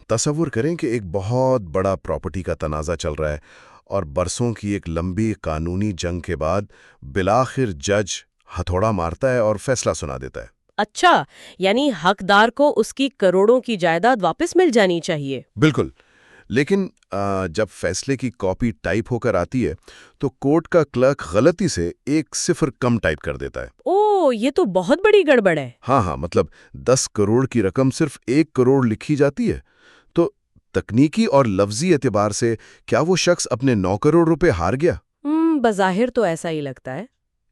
تصور کریں کہ ایک بہت بڑا پراپرٹی کا تنازع چل رہا ہے اور برسوں کی ایک لمبی قانونی جنگ کے بعد بالآخر جج ہتھوڑا مارتا ہے اور فیصلہ سنا دیتا ہے۔ اچھا، یعنی حقدار کو اس کی کروڑوں کی جائیداد واپس مل جانی چاہیے۔ بالکل، لیکن جب فیصلے کی کاپی ٹائپ ہو کر آتی ہے تو کورٹ کا کلرک غلطی سے ایک صفر کم ٹائپ کر دیتا ہے۔ یہ تو بہت بڑی گڑبڑ ہے۔ ہاں، مطلب 10 کروڑ کی رقم صرف 1 کروڑ لکھی جاتی ہے۔ تو تکنیکی اور لفظی اعتبار سے کیا وہ شخص اپنے 9 کروڑ روپے ہار گیا؟ بظاہر تو ایسا ہی لگتا ہے۔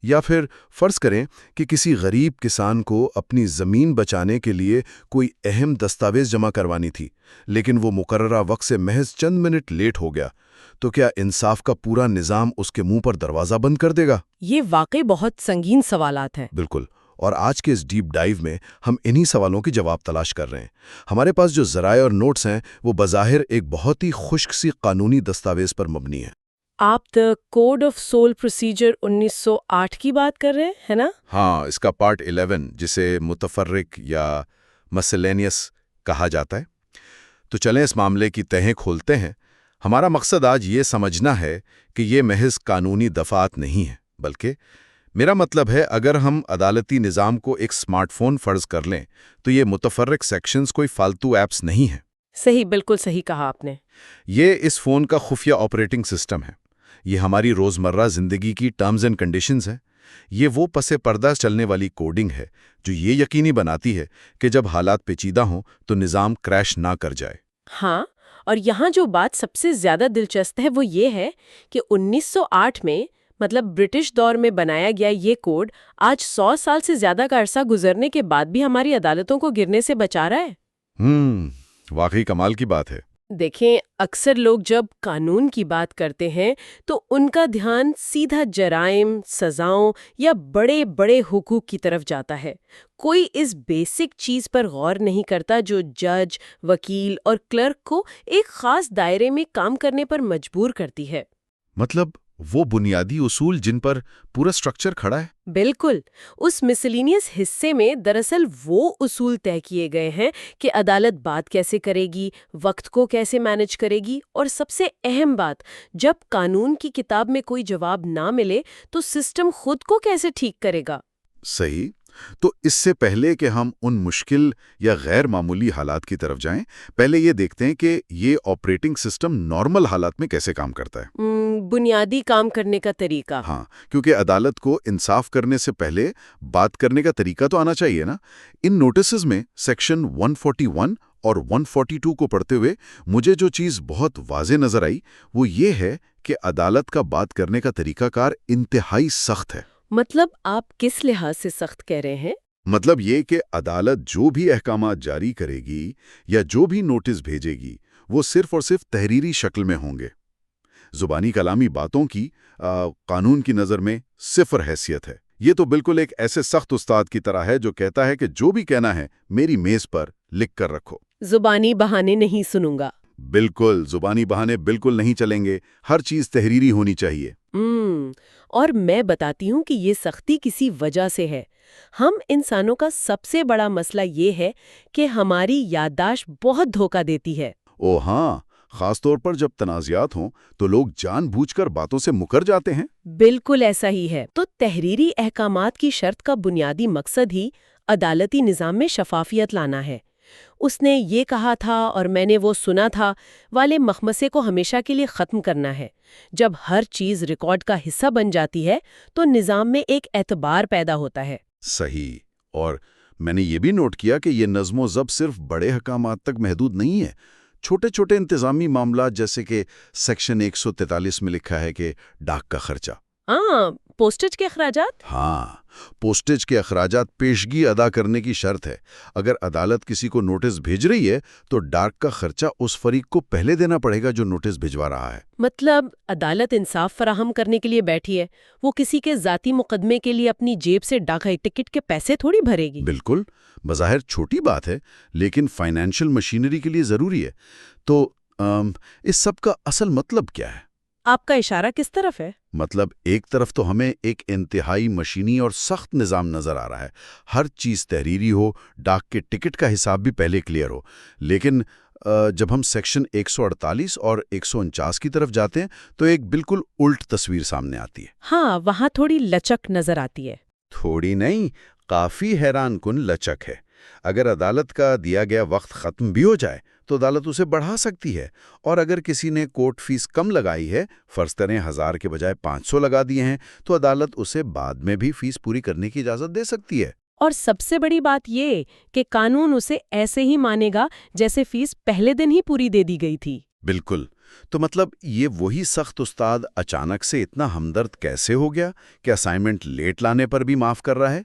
یا پھر فرض کریں کہ کسی غریب کسان کو اپنی زمین بچانے کے لیے کوئی اہم دستاویز جمع کروانی تھی، لیکن وہ مقررہ وقت سے محض چند منٹ لیٹ ہو گیا، تو کیا انصاف کا پورا نظام اس کے منہ پر دروازہ بند کر دے گا؟ یہ واقعی بہت سنگین سوالات ہیں۔ بالکل، اور آج کے اس ڈیپ ڈائیو میں ہم انہی سوالوں کے جواب تلاش کر رہے ہیں۔ ہمارے پاس جو ذرائع اور نوٹس ہیں وہ بظاہر ایک بہت ہی خشک سی قانونی دستاویز پر مبنی ہیں۔ آپ the code of civil procedure 1908 کی بات کر رہے ہیں، ہے نا؟ ہاں، اس کا پارٹ 11 جسے متفرق یا مسلینیس کہا جاتا ہے۔ تو چلیں اس معاملے کی تہیں کھولتے ہیں۔ ہمارا مقصد آج یہ سمجھنا ہے کہ یہ محض قانونی دفعات نہیں ہے، بلکہ میرا مطلب ہے اگر ہم عدالتی نظام کو ایک سمارٹ فون فرض کر لیں تو یہ متفرق سیکشنز کوئی فالتو ایپس نہیں ہیں۔ صحیح، بالکل صحیح کہا آپ نے۔ یہ اس فون کا خفیہ آپریٹنگ سسٹم ہے۔ یہ ہماری روزمرہ زندگی کی ٹرمز اینڈ کنڈیشنز ہیں۔ یہ وہ پس پردہ چلنے والی کوڈنگ ہے جو یہ یقینی بناتی ہے کہ جب حالات پیچیدہ ہوں تو نظام کریش نہ کر جائے۔ ہاں، اور یہاں جو بات سب سے زیادہ دلچسپ ہے وہ یہ ہے کہ 1908 میں، مطلب برٹش دور میں بنایا گیا یہ کوڈ آج 100 سال سے زیادہ کا عرصہ گزرنے کے بعد بھی ہماری عدالتوں کو گرنے سے بچا رہا ہے۔ واقعی کمال کی بات ہے۔ دیکھیں، اکثر لوگ جب قانون کی بات کرتے ہیں تو ان کا دھیان سیدھا جرائم، سزاؤں یا بڑے بڑے حقوق کی طرف جاتا ہے۔ کوئی اس بیسک چیز پر غور نہیں کرتا جو جج، وکیل اور کلرک کو ایک خاص دائرے میں کام کرنے پر مجبور کرتی ہے۔ مطلب وہ بنیادی اصول جن پر پورا سٹرکچر کھڑا ہے۔ بالکل، اس مسلینیس حصے میں دراصل وہ اصول طے کیے گئے ہیں کہ عدالت بات کیسے کرے گی، وقت کو کیسے مینج کرے گی، اور سب سے اہم بات، جب قانون کی کتاب میں کوئی جواب نہ ملے تو سسٹم خود کو کیسے ٹھیک کرے گا۔ صحیح۔ تو اس سے پہلے کہ ہم ان مشکل یا غیر معمولی حالات کی طرف جائیں، پہلے یہ دیکھتے ہیں کہ یہ آپریٹنگ سسٹم نارمل حالات میں کیسے کام کرتا ہے۔ بنیادی کام کرنے کا طریقہ۔ ہاں، کیونکہ عدالت کو انصاف کرنے سے پہلے بات کرنے کا طریقہ تو آنا چاہیے نا۔ ان نوٹسز میں سیکشن 141 اور 142 کو پڑھتے ہوئے مجھے جو چیز بہت واضح نظر آئی وہ یہ ہے کہ عدالت کا بات کرنے کا طریقہ کار انتہائی سخت ہے۔ مطلب آپ کس لحاظ سے سخت کہہ رہے ہیں؟ مطلب یہ کہ عدالت جو بھی احکامات جاری کرے گی یا جو بھی نوٹس بھیجے گی وہ صرف اور صرف تحریری شکل میں ہوں گے۔ زبانی کلامی باتوں کی قانون کی نظر میں صفر حیثیت ہے۔ یہ تو بالکل ایک ایسے سخت استاد کی طرح ہے جو کہتا ہے کہ جو بھی کہنا ہے میری میز پر لکھ کر رکھو۔ زبانی بہانے نہیں سنوں گا۔ بالکل، زبانی بہانے بالکل نہیں چلیں گے، ہر چیز تحریری ہونی چاہیے۔ اور میں بتاتی ہوں کہ یہ سختی کسی وجہ سے ہے۔ ہم انسانوں کا سب سے بڑا مسئلہ یہ ہے کہ ہماری یادداشت بہت دھوکہ دیتی ہے۔ ہاں، خاص طور پر جب تنازعات ہوں تو لوگ جان بوجھ کر باتوں سے مکر جاتے ہیں۔ بالکل ایسا ہی ہے۔ تو تحریری احکامات کی شرط کا بنیادی مقصد ہی عدالتی نظام میں شفافیت لانا ہے۔ اس نے یہ کہا تھا اور میں نے وہ سنا تھا والے مخمسے کو ہمیشہ کے لیے ختم کرنا ہے۔ جب ہر چیز ریکارڈ کا حصہ بن جاتی ہے تو نظام میں ایک اعتبار پیدا ہوتا ہے۔ صحیح، اور میں نے یہ بھی نوٹ کیا کہ یہ نظم و ضبط صرف بڑے احکامات تک محدود نہیں ہے۔ چھوٹے چھوٹے انتظامی معاملات جیسے کہ سیکشن 143 میں لکھا ہے کہ ڈاک کا خرچہ، پوسٹیج کے اخراجات۔ ہاں، پوسٹیج کے اخراجات پیشگی ادا کرنے کی شرط ہے۔ اگر عدالت کسی کو نوٹس بھیج رہی ہے تو ڈاک کا خرچہ اس فریق کو پہلے دینا پڑے گا جو نوٹس بھجوا رہا ہے۔ مطلب عدالت انصاف فراہم کرنے کے لیے بیٹھی ہے، وہ کسی کے ذاتی مقدمے کے لیے اپنی جیب سے ڈاکائی ٹکٹ کے پیسے تھوڑی بھرے گی۔ بالکل، بظاہر چھوٹی بات ہے لیکن فائنینشل مشینری کے لیے ضروری ہے۔ تو اس سب کا اصل مطلب کیا ہے؟ آپ کا اشارہ کس طرف ہے؟ مطلب ایک طرف تو ہمیں ایک انتہائی مشینی اور سخت نظام نظر آ رہا ہے، ہر چیز تحریری ہو، ڈاک کے ٹکٹ کا حساب بھی پہلے کلیئر ہو، لیکن جب ہم سیکشن 148 اور 149 کی طرف جاتے ہیں تو ایک بالکل الٹ تصویر سامنے آتی ہے۔ ہاں، وہاں تھوڑی لچک نظر آتی ہے۔ تھوڑی نہیں، کافی حیران کن لچک ہے۔ اگر عدالت کا دیا گیا وقت ختم بھی ہو جائے تو عدالت اسے بڑھا سکتی ہے، اور اگر کسی نے کورٹ فیس کم لگائی ہے، فرض کریں 1000 کے بجائے 500 لگا دیے ہیں، تو عدالت اسے بعد میں بھی فیس پوری کرنے کی اجازت دے سکتی ہے۔ اور سب سے بڑی بات یہ کہ قانون اسے ایسے ہی مانے گا جیسے فیس پہلے دن ہی پوری دے دی گئی تھی۔ بالکل۔ تو مطلب یہ وہی سخت استاد اچانک سے اتنا ہمدرد کیسے ہو گیا کہ اسائنمنٹ لیٹ لانے پر بھی معاف کر رہا ہے؟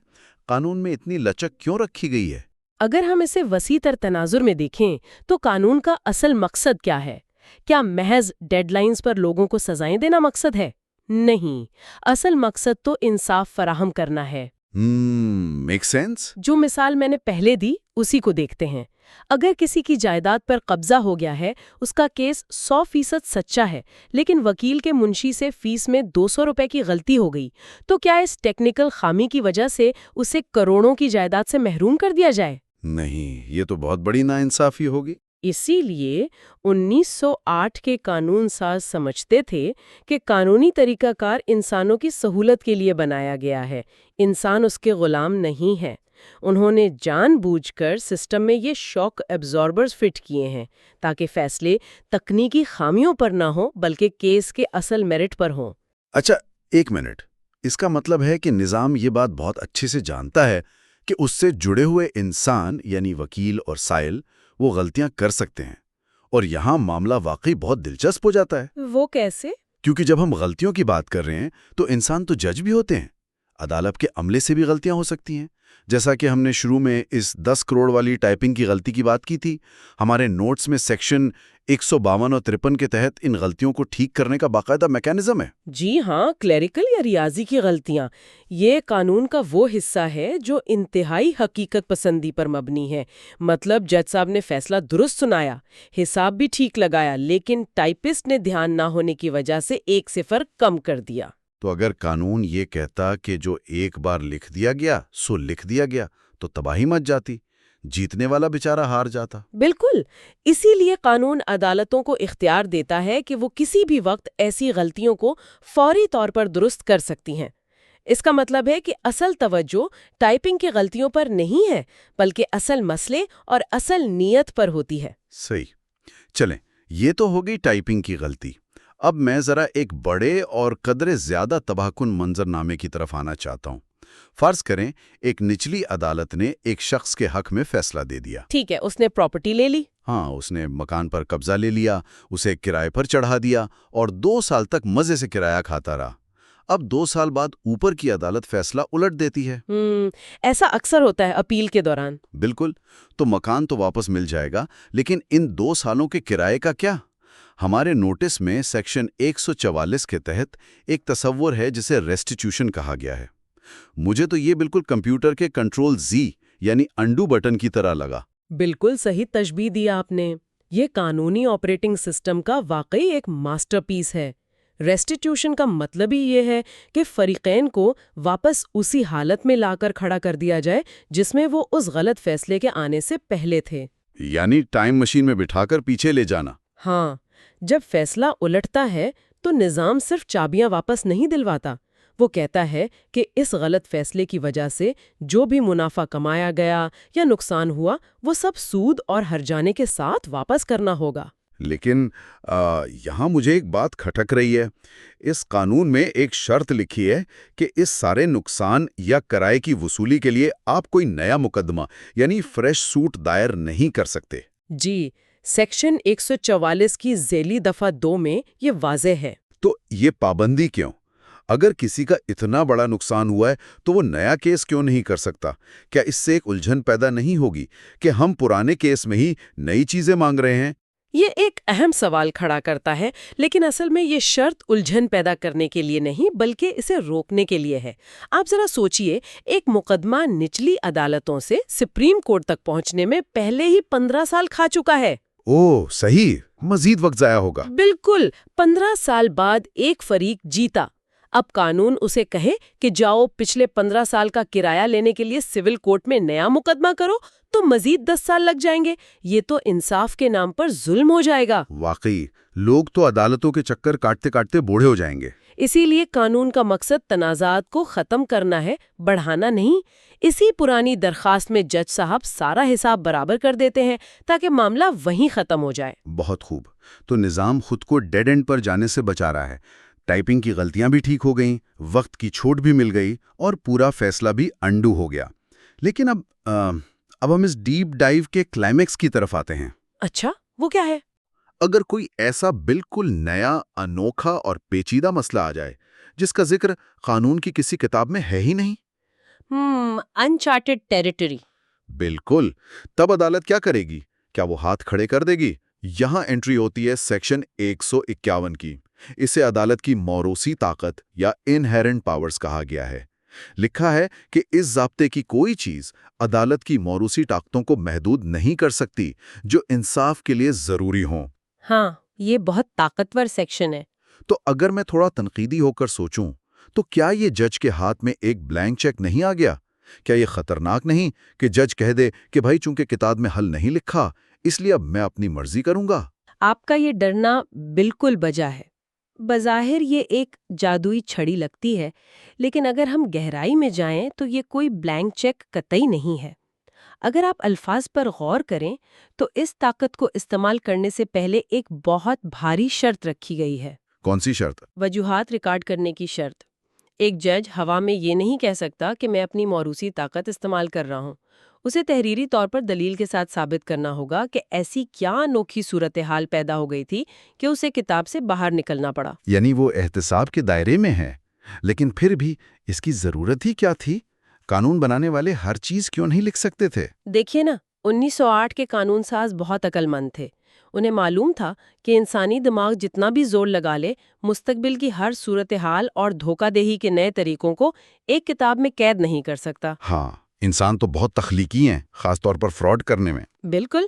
قانون میں اتنی لچک کیوں رکھی گئی ہے؟ اگر ہم اسے وسیع تر تناظر میں دیکھیں تو قانون کا اصل مقصد کیا ہے؟ کیا محض ڈیڈ لائنز پر لوگوں کو سزائیں دینا مقصد ہے؟ نہیں، اصل مقصد تو انصاف فراہم کرنا ہے۔ Make sense? جو مثال میں نے پہلے دی اسی کو دیکھتے ہیں۔ اگر کسی کی جائیداد پر قبضہ ہو گیا ہے، اس کا کیس 100% سچا ہے، لیکن وکیل کے منشی سے فیس میں 200 روپے کی غلطی ہو گئی، تو کیا اس ٹیکنیکل خامی کی وجہ سے اسے کروڑوں کی جائیداد سے محروم کر دیا جائے؟ نہیں، یہ تو بہت بڑی ناانصافی ہوگی۔ اسی لیے 1908 کے قانون ساز سمجھتے تھے کہ قانونی طریقہ کار انسانوں کی سہولت کے لیے بنایا گیا ہے، انسان اس کے غلام نہیں ہے۔ انہوں نے جان بوجھ کر سسٹم میں یہ شاک ایبزاربرز فٹ کیے ہیں تاکہ فیصلے تکنیکی خامیوں پر نہ ہوں بلکہ کیس کے اصل میرٹ پر ہوں۔ اچھا، ایک منٹ۔ اس کا مطلب ہے کہ نظام یہ بات بہت اچھے سے جانتا ہے کہ اس سے جڑے ہوئے انسان یعنی وکیل اور سائل وہ غلطیاں کر سکتے ہیں، اور یہاں معاملہ واقعی بہت دلچسپ ہو جاتا ہے۔ وہ کیسے؟ کیونکہ جب ہم غلطیوں کی بات کر رہے ہیں تو انسان تو جج بھی ہوتے ہیں، عدالت کے عملے سے بھی غلطیاں ہو سکتی ہیں۔ جیسا کہ ہم نے شروع میں اس 10 کروڑ والی ٹائپنگ کی غلطی کی بات کی تھی، ہمارے نوٹس میں سیکشن 152 اور 53 کے تحت ان غلطیوں کو ٹھیک کرنے کا باقاعدہ میکانزم ہے۔ جی ہاں، کلیریکل یا ریاضی کی غلطیاں یہ قانون کا وہ حصہ ہے جو انتہائی حقیقت پسندی پر مبنی ہے۔ مطلب جج صاحب نے فیصلہ درست سنایا، حساب بھی ٹھیک لگایا، لیکن ٹائپسٹ نے دھیان نہ ہونے کی وجہ سے 1 صفر کم کر دیا۔ تو اگر قانون یہ کہتا کہ جو ایک بار لکھ دیا گیا سو لکھ دیا گیا تو تباہی مچ جاتی، جیتنے والا بیچارہ ہار جاتا۔ بالکل، اسی لیے قانون عدالتوں کو اختیار دیتا ہے کہ وہ کسی بھی وقت ایسی غلطیوں کو فوری طور پر درست کر سکتی ہیں۔ اس کا مطلب ہے کہ اصل توجہ ٹائپنگ کی غلطیوں پر نہیں ہے بلکہ اصل مسئلے اور اصل نیت پر ہوتی ہے۔ صحیح۔ چلیں، یہ تو ہو گئی ٹائپنگ کی غلطی۔ اب میں ذرا ایک بڑے اور قدرے زیادہ تباہ کن منظرنامے کی طرف آنا چاہتا ہوں۔ فرض کریں ایک نچلی عدالت نے ایک شخص کے حق میں فیصلہ دے دیا۔ ٹھیک ہے، اس نے پراپرٹی لے لی۔ ہاں، اس نے مکان پر قبضہ لے لیا، اسے کرائے پر چڑھا دیا اور 2 سال تک مزے سے کرایہ کھاتا رہا۔ اب 2 سال بعد اوپر کی عدالت فیصلہ الٹ دیتی ہے۔ ایسا اکثر ہوتا ہے اپیل کے دوران۔ بالکل، تو مکان تو واپس مل جائے گا، لیکن ان 2 سالوں کے کرائے کا کیا؟ ہمارے نوٹس میں سیکشن 144 کے تحت ایک تصور ہے جسے ریسٹیٹیوشن کہا گیا ہے۔ مجھے تو یہ بالکل کمپیوٹر کے کنٹرول زی یعنی انڈو بٹن کی طرح لگا۔ بالکل صحیح تشبیہ دیا آپ نے۔ یہ قانونی آپریٹنگ سسٹم کا واقعی ایک ماسٹر پیس ہے۔ ریسٹیٹیوشن کا مطلب ہی یہ ہے کہ فریقین کو واپس اسی حالت میں لا کر کھڑا کر دیا جائے جس میں وہ اس غلط فیصلے کے آنے سے پہلے تھے۔ یعنی ٹائم مشین میں بٹھا کر پیچھے لے جانا۔ ہاں، جب فیصلہ الٹتا ہے تو نظام صرف چابیاں واپس نہیں دلواتا، وہ کہتا ہے کہ اس غلط فیصلے کی وجہ سے جو بھی منافع کمایا گیا یا نقصان ہوا وہ سب سود اور ہرجانے کے ساتھ واپس کرنا ہوگا۔ لیکن یہاں مجھے ایک بات کھٹک رہی ہے۔ اس قانون میں ایک شرط لکھی ہے کہ اس سارے نقصان یا کرائے کی وصولی کے لیے آپ کوئی نیا مقدمہ یعنی فریش سوٹ دائر نہیں کر سکتے۔ جی، سیکشن 144 کی ذیلی دفعہ 2 میں یہ واضح ہے۔ تو یہ پابندی کیوں؟ اگر کسی کا اتنا بڑا نقصان ہوا ہے تو وہ نیا کیس کیوں نہیں کر سکتا؟ کیا اس سے ایک الجھن پیدا نہیں ہوگی کہ ہم پرانے کیس میں ہی نئی چیزیں مانگ رہے ہیں؟ یہ ایک اہم سوال کھڑا کرتا ہے، لیکن اصل میں یہ شرط الجھن پیدا کرنے کے لیے نہیں بلکہ اسے روکنے کے لیے ہے۔ آپ ذرا سوچئے، ایک مقدمہ نچلی عدالتوں سے سپریم کورٹ تک پہنچنے میں پہلے ہی 15 سال کھا چکا ہے۔ اوہ صحیح، مزید وقت ضائع ہوگا۔ بالکل 15 سال بعد ایک فریق جیتا۔ اب قانون اسے کہے کہ جاؤ پچھلے 15 سال کا کرایہ لینے کے لیے سول کورٹ میں نیا مقدمہ کرو تو مزید 10 سال لگ جائیں گے۔ یہ تو انصاف کے نام پر ظلم ہو جائے گا۔ واقعی لوگ تو عدالتوں کے چکر کاٹتے کاٹتے بوڑھے ہو جائیں گے۔ اسی لیے قانون کا مقصد تنازعات کو ختم کرنا ہے، بڑھانا نہیں۔ اسی پرانی درخواست میں جج صاحب سارا حساب برابر کر دیتے ہیں تاکہ معاملہ وہیں ختم ہو جائے۔ بہت خوب۔ تو نظام خود کو ڈیڈ اینڈ پر جانے سے بچا رہا ہے۔ ٹائپنگ کی غلطیاں بھی ٹھیک ہو گئیں، وقت کی چھوٹ بھی مل گئی اور پورا فیصلہ بھی انڈو ہو گیا۔ لیکن اب ہم اس ڈیپ ڈائیو کے کلائمیکس کی طرف آتے ہیں۔ اچھا، وہ کیا ہے؟ اگر کوئی ایسا بالکل نیا، انوکھا اور پیچیدہ مسئلہ آ جائے جس کا ذکر قانون کی کسی کتاب میں ہے ہی نہیں، انچارٹڈ ٹیریٹری۔ بالکل، تب عدالت کیا کرے گی؟ کیا وہ ہاتھ کھڑے کر دے گی؟ یہاں انٹری ہوتی ہے سیکشن 151 کی۔ اسے عدالت کی موروثی طاقت یا انہیرنٹ پاورز کہا گیا ہے۔ لکھا ہے کہ اس ضابطے کی کوئی چیز عدالت کی موروثی طاقتوں کو محدود نہیں کر سکتی جو انصاف کے لیے ضروری ہوں۔ ہاں، یہ بہت طاقتور سیکشن ہے۔ تو اگر میں تھوڑا تنقیدی ہو کر سوچوں تو کیا یہ جج کے ہاتھ میں ایک بلینک چیک نہیں آ گیا؟ کیا یہ خطرناک نہیں کہ جج کہہ دے کہ بھائی چونکہ کتاب میں حل نہیں لکھا اس لیے اب میں اپنی مرضی کروں گا؟ آپ کا یہ ڈرنا بالکل بجا ہے۔ بظاہر یہ ایک جادوئی چھڑی لگتی ہے، لیکن اگر ہم گہرائی میں جائیں تو یہ کوئی بلینک چیک قطعی نہیں ہے۔ اگر آپ الفاظ پر غور کریں تو اس طاقت کو استعمال کرنے سے پہلے ایک بہت بھاری شرط رکھی گئی ہے۔ کون سی شرط؟ وجوہات ریکارڈ کرنے کی شرط۔ ایک جج ہوا میں یہ نہیں کہہ سکتا کہ میں اپنی موروثی طاقت استعمال کر رہا ہوں۔ اسے تحریری طور پر دلیل کے ساتھ ثابت کرنا ہوگا کہ ایسی کیا انوکھی صورتحال پیدا ہو گئی تھی کہ اسے کتاب سے باہر نکلنا پڑا۔ یعنی وہ احتساب کے دائرے میں ہے، لیکن پھر بھی اس کی ضرورت ہی کیا تھی؟ قانون بنانے والے ہر چیز کیوں نہیں لکھ سکتے تھے؟ دیکھیے نا، 1908 کے قانون ساز بہت عقل مند تھے۔ انہیں معلوم تھا کہ انسانی دماغ جتنا بھی زور لگا لے، مستقبل کی ہر صورتحال اور دھوکہ دہی کے نئے طریقوں کو ایک کتاب میں قید نہیں کر سکتا۔ ہاں، انسان تو بہت تخلیقی ہیں، خاص طور پر فراڈ کرنے میں۔ بالکل،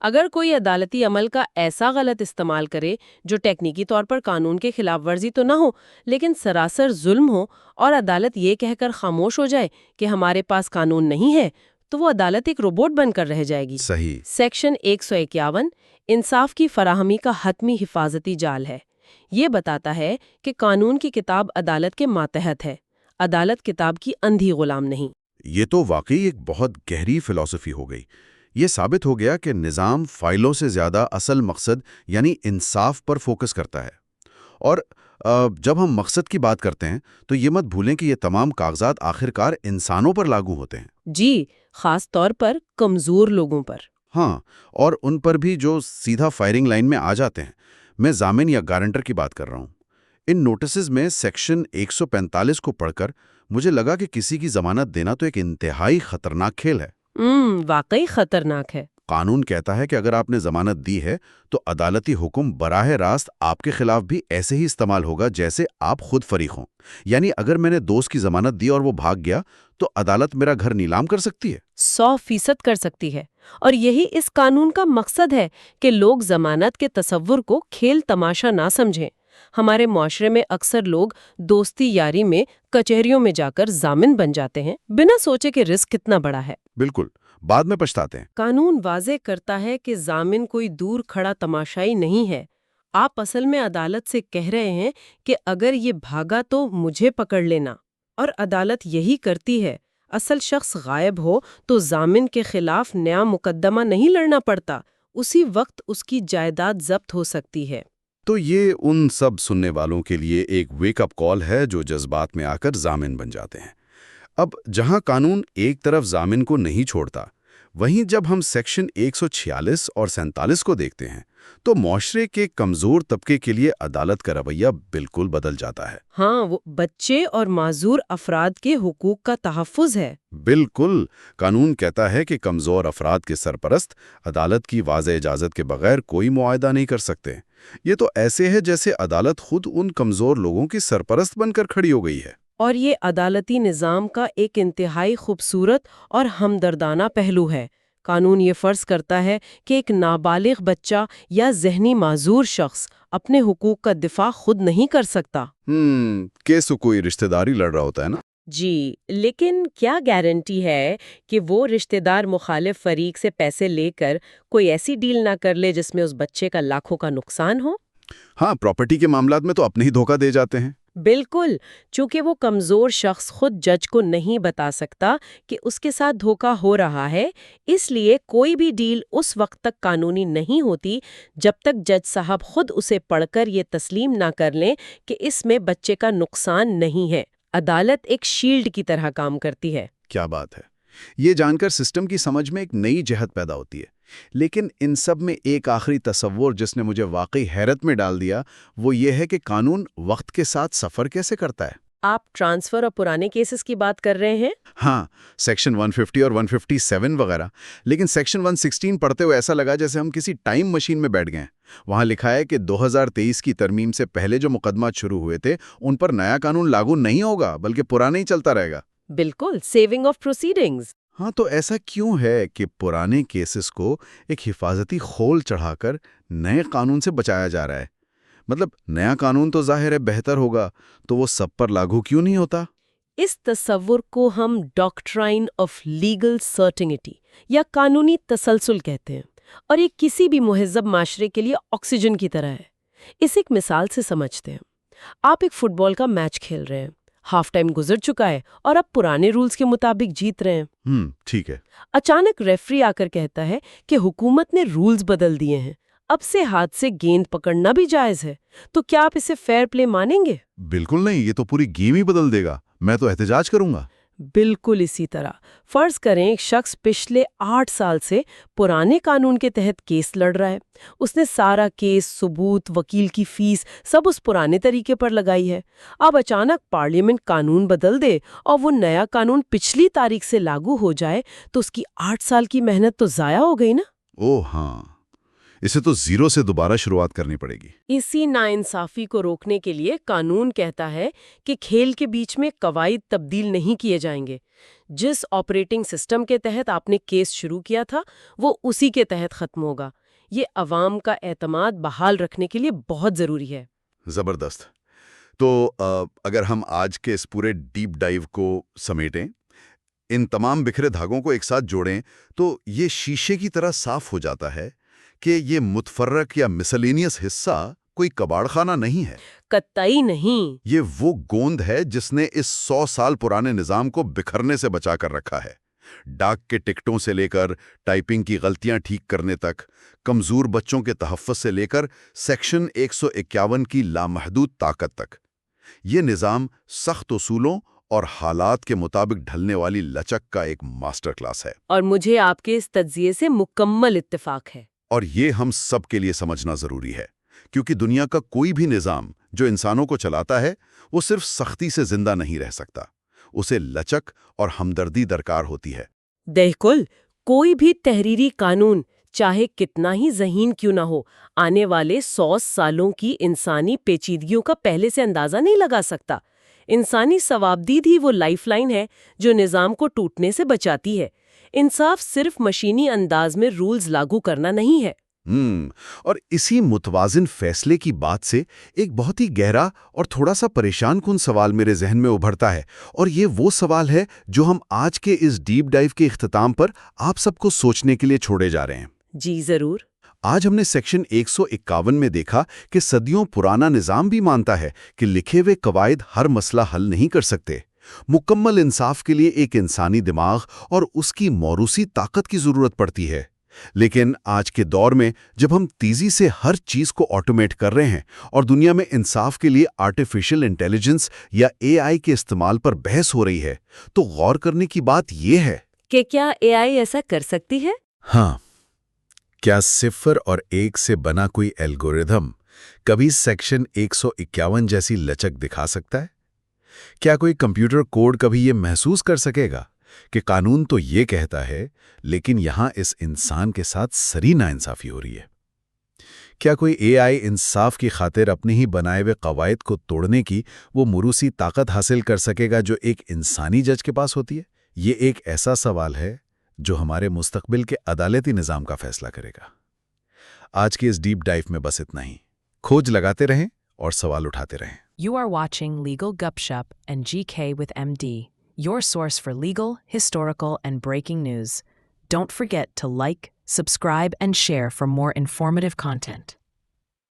اگر کوئی عدالتی عمل کا ایسا غلط استعمال کرے جو ٹیکنیکی طور پر قانون کے خلاف ورزی تو نہ ہو لیکن سراسر ظلم ہو، اور عدالت یہ کہہ کر خاموش ہو جائے کہ ہمارے پاس قانون نہیں ہے، تو وہ عدالت ایک روبوٹ بن کر رہ جائے گی۔ صحیح۔ سیکشن 151 انصاف کی فراہمی کا حتمی حفاظتی جال ہے۔ یہ بتاتا ہے کہ قانون کی کتاب عدالت کے ماتحت ہے، عدالت کتاب کی اندھی غلام نہیں۔ یہ تو واقعی ایک بہت گہری فلسفی ہو گئی۔ یہ ثابت ہو گیا کہ نظام فائلوں سے زیادہ اصل مقصد یعنی انصاف پر فوکس کرتا ہے۔ اور جب ہم مقصد کی بات کرتے ہیں تو یہ مت بھولیں کہ یہ تمام کاغذات آخرکار انسانوں پر لاگو ہوتے ہیں۔ جی، خاص طور پر کمزور لوگوں پر۔ ہاں، اور ان پر بھی جو سیدھا فائرنگ لائن میں آ جاتے ہیں۔ میں ضامن یا گارنٹر کی بات کر رہا ہوں۔ ان نوٹسز میں سیکشن 145 کو پڑھ کر مجھے لگا کہ کسی کی ضمانت دینا تو ایک انتہائی خطرناک کھیل ہے۔ واقعی خطرناک ہے۔ قانون کہتا ہے کہ اگر آپ نے ضمانت دی ہے تو عدالتی حکم براہ راست آپ کے خلاف بھی ایسے ہی استعمال ہوگا جیسے آپ خود فریق ہوں۔ یعنی اگر میں نے دوست کی ضمانت دی اور وہ بھاگ گیا تو عدالت میرا گھر نیلام کر سکتی ہے۔ 100% کر سکتی ہے، اور یہی اس قانون کا مقصد ہے کہ لوگ ضمانت کے تصور کو کھیل تماشا نہ سمجھیں۔ ہمارے معاشرے میں اکثر لوگ دوستی یاری میں کچہریوں میں جا کر ضامن بن جاتے ہیں بنا سوچے کہ رسک کتنا بڑا ہے۔ بالکل، بعد میں پچھتاتے ہیں۔ قانون واضح کرتا ہے کہ ضامن کوئی دور کھڑا تماشائی نہیں ہے۔ آپ اصل میں عدالت سے کہہ رہے ہیں کہ اگر یہ بھاگا تو مجھے پکڑ لینا، اور عدالت یہی کرتی ہے۔ اصل شخص غائب ہو تو ضامن کے خلاف نیا مقدمہ نہیں لڑنا پڑتا، اسی وقت اس کی جائیداد ضبط ہو سکتی ہے۔ تو یہ ان سب سننے والوں کے لیے ایک ویک اپ کال ہے جو جذبات میں آ کر ضامن بن جاتے ہیں۔ اب جہاں قانون ایک طرف ضامن کو نہیں چھوڑتا، وہیں جب ہم سیکشن 146 اور 47 کو دیکھتے ہیں تو معاشرے کے کمزور طبقے کے لیے عدالت کا رویہ بالکل بدل جاتا ہے۔ ہاں، وہ بچے اور معذور افراد کے حقوق کا تحفظ ہے۔ بالکل، قانون کہتا ہے کہ کمزور افراد کے سرپرست عدالت کی واضح اجازت کے بغیر کوئی معاہدہ نہیں کر سکتے۔ یہ تو ایسے ہے جیسے عدالت خود ان کمزور لوگوں کی سرپرست بن کر کھڑی ہو گئی ہے۔ اور یہ عدالتی نظام کا ایک انتہائی خوبصورت اور ہمدردانہ پہلو ہے۔ قانون یہ فرض کرتا ہے کہ ایک نابالغ بچہ یا ذہنی معذور شخص اپنے حقوق کا دفاع خود نہیں کر سکتا۔ کیس تو کوئی رشتہ داری لڑ رہا ہوتا ہے نا؟ جی، لیکن کیا گارنٹی ہے کہ وہ رشتہ دار مخالف فریق سے پیسے لے کر کوئی ایسی ڈیل نہ کر لے جس میں اس بچے کا لاکھوں کا نقصان ہو؟ ہاں، پراپرٹی کے معاملات میں تو اپنے ہی دھوکہ دے جاتے ہیں۔ بالکل، چونکہ وہ کمزور شخص خود جج کو نہیں بتا سکتا کہ اس کے ساتھ دھوکہ ہو رہا ہے، اس لیے کوئی بھی ڈیل اس وقت تک قانونی نہیں ہوتی جب تک جج صاحب خود اسے پڑھ کر یہ تسلیم نہ کر لیں کہ اس میں بچے کا نقصان نہیں ہے۔ عدالت ایک شیلڈ کی طرح کام کرتی ہے۔ کیا بات ہے! یہ جان کر سسٹم کی سمجھ میں ایک نئی جہت پیدا ہوتی ہے۔ لیکن ان سب میں ایک آخری تصور جس نے مجھے واقعی حیرت میں ڈال دیا، وہ یہ ہے کہ قانون وقت کے ساتھ سفر کیسے کرتا ہے۔ آپ ٹرانسفر اور پرانے کیسز کی بات کر رہے ہیں؟ ہاں، سیکشن 150 اور 157 وغیرہ، لیکن سیکشن 116 پڑھتے ہوئے ایسا لگا جیسے ہم کسی ٹائم مشین میں بیٹھ گئے۔ وہاں لکھا ہے کہ 2023 کی ترمیم سے پہلے جو مقدمات شروع ہوئے تھے ان پر نیا قانون لاگو نہیں ہوگا بلکہ پرانا ہی چلتا رہے گا۔ بالکل، سیونگ آف پروسیڈنگز۔ ہاں، تو ایسا کیوں ہے کہ پرانے کیسز کو ایک حفاظتی خول چڑھا کر نئے قانون سے بچایا جا رہا ہے؟ مطلب نیا قانون تو ظاہر ہے بہتر ہوگا، تو وہ سب پر لاگو کیوں نہیں ہوتا؟ اس تصور کو ہم ڈاکٹرائن آف لیگل سرٹنٹی یا قانونی تسلسل کہتے ہیں، اور یہ کسی بھی مہذب معاشرے کے لیے آکسیجن کی طرح ہے۔ اسے ایک مثال سے سمجھتے ہیں۔ آپ ایک فٹ بال کا میچ کھیل رہے ہیں، ہاف ٹائم گزر چکا ہے اور آپ پرانے رولز کے مطابق جیت رہے ہیں۔ ٹھیک ہے۔ اچانک ریفری آ کر کہتا ہے کہ حکومت نے رولز بدل دیے ہیں، اب سے ہاتھ سے گیند پکڑنا بھی جائز ہے، تو کیا آپ اسے فیئر پلے مانیں گے؟ بالکل نہیں، یہ تو پوری گیم ہی بدل دے گا۔ میں تو احتجاج کروں گا۔ بالکل اسی طرح فرض کریں ایک شخص پچھلے 8 سال سے پرانے قانون کے تحت کیس لڑ رہا ہے۔ اس نے سارا کیس، ثبوت، وکیل کی فیس سب اس پرانے طریقے پر لگائی ہے۔ اب اچانک پارلیمنٹ قانون بدل دے اور وہ نیا قانون پچھلی تاریخ سے لاگو ہو جائے تو اس کی 8 سال کی محنت تو ضائع ہو گئی نا۔ اوہ ہاں، اسے تو زیرو سے دوبارہ شروعات کرنی پڑے گی۔ اسی ناانصافی کو روکنے کے لیے قانون کہتا ہے کہ کھیل کے بیچ میں قواعد تبدیل نہیں کیے جائیں گے۔ جس آپریٹنگ سسٹم کے تحت آپ نے کیس شروع کیا تھا وہ اسی کے تحت ختم ہوگا۔ یہ عوام کا اعتماد بحال رکھنے کے لیے بہت ضروری ہے۔ زبردست۔ تو اگر ہم آج کے اس پورے ڈیپ ڈائیو کو سمیٹیں، ان تمام بکھرے دھاگوں کو ایک ساتھ جوڑیں، تو یہ شیشے کی طرح صاف ہو جاتا ہے کہ یہ متفرق یا مسلینیس حصہ کوئی کباڑ خانہ نہیں ہے۔ قطعی نہیں۔ یہ وہ گوند ہے جس نے اس 100 سال پرانے نظام کو بکھرنے سے بچا کر رکھا ہے۔ ڈاک کے ٹکٹوں سے لے کر ٹائپنگ کی غلطیاں ٹھیک کرنے تک، کمزور بچوں کے تحفظ سے لے کر سیکشن 151 کی لامحدود طاقت تک، یہ نظام سخت اصولوں اور حالات کے مطابق ڈھلنے والی لچک کا ایک ماسٹر کلاس ہے۔ اور مجھے آپ کے اس تجزیے سے مکمل اتفاق ہے۔ اور یہ ہم سب کے لیے سمجھنا ضروری ہے، کیونکہ دنیا کا کوئی بھی نظام جو انسانوں کو چلاتا ہے وہ صرف سختی سے زندہ نہیں رہ سکتا، اسے لچک اور ہمدردی درکار ہوتی ہے۔ بالکل، کوئی بھی تحریری قانون چاہے کتنا ہی ذہین کیوں نہ ہو، آنے والے 100 سالوں کی انسانی پیچیدگیوں کا پہلے سے اندازہ نہیں لگا سکتا۔ انسانی ثوابدید ہی وہ لائف لائن ہے جو نظام کو ٹوٹنے سے بچاتی ہے۔ انصاف صرف مشینی انداز میں رولز لاگو کرنا نہیں ہے۔ اور اسی متوازن فیصلے کی بات سے ایک بہت ہی گہرا اور تھوڑا سا پریشان کن سوال میرے ذہن میں ابھرتا ہے، اور یہ وہ سوال ہے جو ہم آج کے اس ڈیپ ڈائیو کے اختتام پر آپ سب کو سوچنے کے لیے چھوڑے جا رہے ہیں۔ جی ضرور۔ آج ہم نے سیکشن 151 میں دیکھا کہ صدیوں پرانا نظام بھی مانتا ہے کہ لکھے ہوئے قواعد ہر مسئلہ حل نہیں کر سکتے۔ مکمل انصاف کے لیے ایک انسانی دماغ اور اس کی موروثی طاقت کی ضرورت پڑتی ہے۔ لیکن آج کے دور میں جب ہم تیزی سے ہر چیز کو آٹومیٹ کر رہے ہیں اور دنیا میں انصاف کے لیے آرٹیفیشل انٹیلیجنس یا AI کے استعمال پر بحث ہو رہی ہے، تو غور کرنے کی بات یہ ہے کہ کیا AI ایسا کر سکتی ہے؟ ہاں، کیا 0 اور 1 سے بنا کوئی الگوریدم کبھی سیکشن 151 جیسی لچک دکھا سکتا ہے؟ کیا کوئی کمپیوٹر کوڈ کبھی یہ محسوس کر سکے گا کہ قانون تو یہ کہتا ہے لیکن یہاں اس انسان کے ساتھ سری ناانصافی ہو رہی ہے؟ کیا کوئی AI انصاف کی خاطر اپنے ہی بنائے ہوئے قواعد کو توڑنے کی وہ موروثی طاقت حاصل کر سکے گا جو ایک انسانی جج کے پاس ہوتی ہے؟ یہ ایک ایسا سوال ہے جو ہمارے مستقبل کے عدالتی نظام کا فیصلہ کرے گا۔ آج کے اس ڈیپ ڈائیو میں بس اتنا ہی۔ کھوج لگاتے رہیں اور سوال اٹھاتے رہیں۔ You are watching Legal Gupshup and GK with MD, your source for legal, historical, and breaking news. Don't forget to like, subscribe, and share for more informative content.